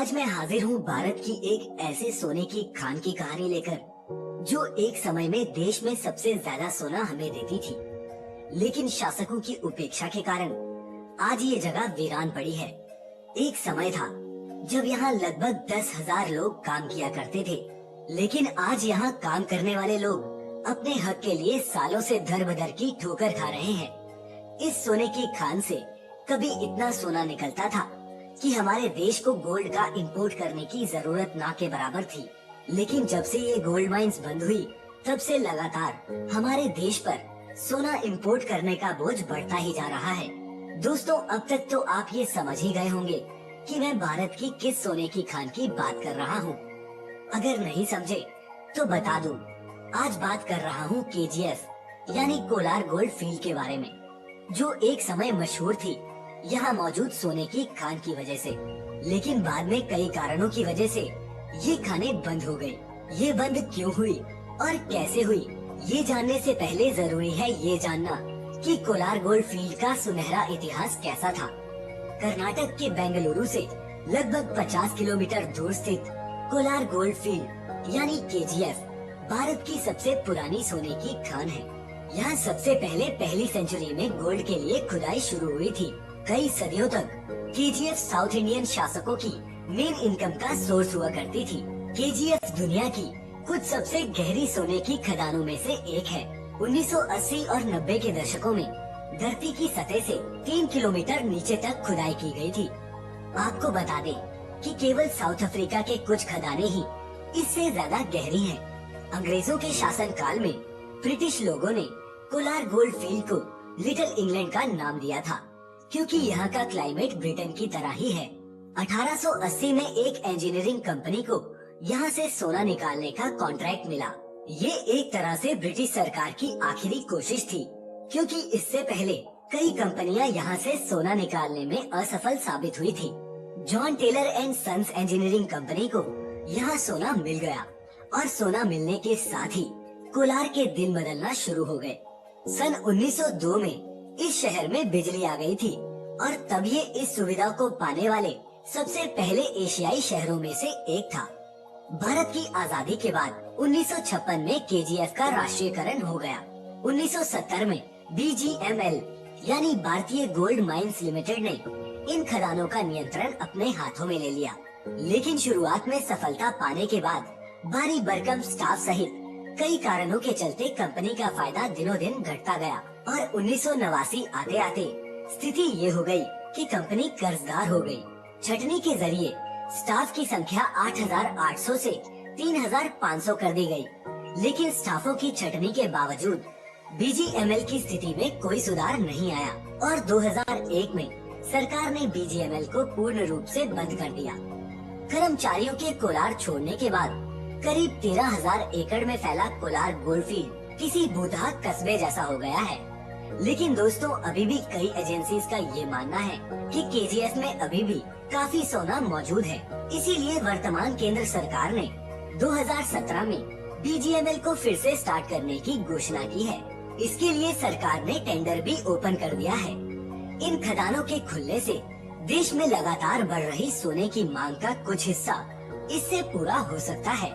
आज मैं हाजिर हूँ भारत की एक ऐसे सोने की खान की कहानी लेकर जो एक समय में देश में सबसे ज्यादा सोना हमें देती थी, लेकिन शासकों की उपेक्षा के कारण आज ये जगह वीरान पड़ी है। एक समय था जब यहाँ लगभग 10,000 लोग काम किया करते थे, लेकिन आज यहाँ काम करने वाले लोग अपने हक के लिए सालों से दर बदर की ठोकर खा रहे हैं। इस सोने की खान से कभी इतना सोना निकलता था कि हमारे देश को गोल्ड का इंपोर्ट करने की जरूरत ना के बराबर थी, लेकिन जब से ये गोल्ड माइंस बंद हुई तब से लगातार हमारे देश पर सोना इंपोर्ट करने का बोझ बढ़ता ही जा रहा है। दोस्तों, अब तक तो आप ये समझ ही गए होंगे कि मैं भारत की किस सोने की खान की बात कर रहा हूँ। अगर नहीं समझे तो बता दूं, आज बात कर रहा हूँ KGF यानी कोलार गोल्ड फील्ड के बारे में, जो एक समय मशहूर थी यहाँ मौजूद सोने की खान की वजह से, लेकिन बाद में कई कारणों की वजह से ये खानें बंद हो गई। ये बंद क्यों हुई और कैसे हुई, ये जानने से पहले जरूरी है ये जानना कि कोलार गोल्ड फील्ड का सुनहरा इतिहास कैसा था। कर्नाटक के बेंगलुरु से लगभग 50 किलोमीटर दूर स्थित कोलार गोल्ड फील्ड यानी KGF भारत की सबसे पुरानी सोने की खान है। यहाँ सबसे पहले पहली सेंचुरी में गोल्ड के लिए खुदाई शुरू हुई थी। कई सदियों तक KGF साउथ इंडियन शासकों की मेन इनकम का सोर्स हुआ करती थी। KGF दुनिया की कुछ सबसे गहरी सोने की खदानों में से एक है। 1980 और 90 के दशकों में धरती की सतह से 3 किलोमीटर नीचे तक खुदाई की गई थी। आपको बता दें कि केवल साउथ अफ्रीका के कुछ खदानें ही इससे ज्यादा गहरी हैं। अंग्रेजों के शासन काल में ब्रिटिश लोगों ने कोलार गोल्ड फील्ड को लिटिल इंग्लैंड का नाम दिया था, क्योंकि यहाँ का क्लाइमेट ब्रिटेन की तरह ही है। 1880 में एक इंजीनियरिंग कंपनी को यहाँ से सोना निकालने का कॉन्ट्रैक्ट मिला। ये एक तरह से ब्रिटिश सरकार की आखिरी कोशिश थी, क्योंकि इससे पहले कई कंपनियां यहाँ से सोना निकालने में असफल साबित हुई थी। John Taylor and Sons engineering company को यहाँ सोना मिल गया और सोना मिलने के साथ ही कोलार के दिन बदलना शुरू हो गए। सन 1902 में इस शहर में बिजली आ गई थी और तब ये इस सुविधा को पाने वाले सबसे पहले एशियाई शहरों में से एक था। भारत की आजादी के बाद 1956 में KGF का राष्ट्रीयकरण हो गया। 1970 में BGML यानी भारतीय गोल्ड माइंस लिमिटेड ने इन खदानों का नियंत्रण अपने हाथों में ले लिया, लेकिन शुरुआत में सफलता पाने के बाद भारी भरकम स्टाफ सहित कई कारणों के चलते कंपनी का फायदा दिनों दिन घटता गया और 1989 आते आते स्थिति ये हो गई कि कंपनी कर्जदार हो गई। छटनी के जरिए स्टाफ की संख्या 8,800 से 3,500 कर दी गई, लेकिन स्टाफों की छटनी के बावजूद BGML की स्थिति में कोई सुधार नहीं आया और 2001 में सरकार ने BGML को पूर्ण रूप से बंद कर दिया। कर्मचारियों के कोलार छोड़ने के बाद करीब 13,000 एकड़ में फैला कोलार गोल्ड फील्ड किसी भूतहा कस्बे जैसा हो गया है। लेकिन दोस्तों, अभी भी कई एजेंसीज का ये मानना है कि KGF में अभी भी काफी सोना मौजूद है। इसीलिए वर्तमान केंद्र सरकार ने 2017 में BGML को फिर से स्टार्ट करने की घोषणा की है। इसके लिए सरकार ने टेंडर भी ओपन कर दिया है। इन खदानों के खुलने से देश में लगातार बढ़ रही सोने की मांग का कुछ हिस्सा इससे पूरा हो सकता है।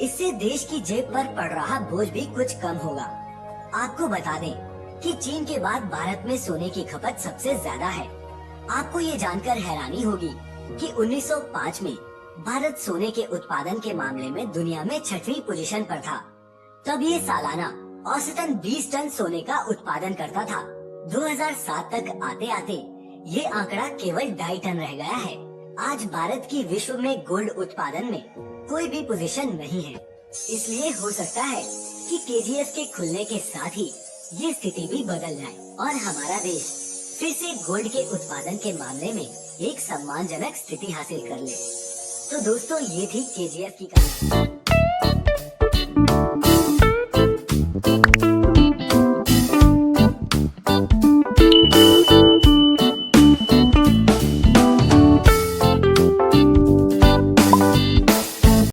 इससे देश की जेब पर पड़ रहा बोझ भी कुछ कम होगा। आपको बता दें कि चीन के बाद भारत में सोने की खपत सबसे ज्यादा है। आपको ये जानकर हैरानी होगी कि 1905 में भारत सोने के उत्पादन के मामले में दुनिया में 6वीं पोजीशन पर था। तब ये सालाना औसतन 20 टन सोने का उत्पादन करता था। 2007 तक आते आते ये आंकड़ा केवल 2.5 टन रह गया है। आज भारत की विश्व में गोल्ड उत्पादन में कोई भी पोजीशन नहीं है। इसलिए हो सकता है कि KGF के खुलने के साथ ही ये स्थिति भी बदल जाए और हमारा देश फिर से गोल्ड के उत्पादन के मामले में एक सम्मानजनक स्थिति हासिल कर ले। तो दोस्तों, ये थी KGF की कहानी।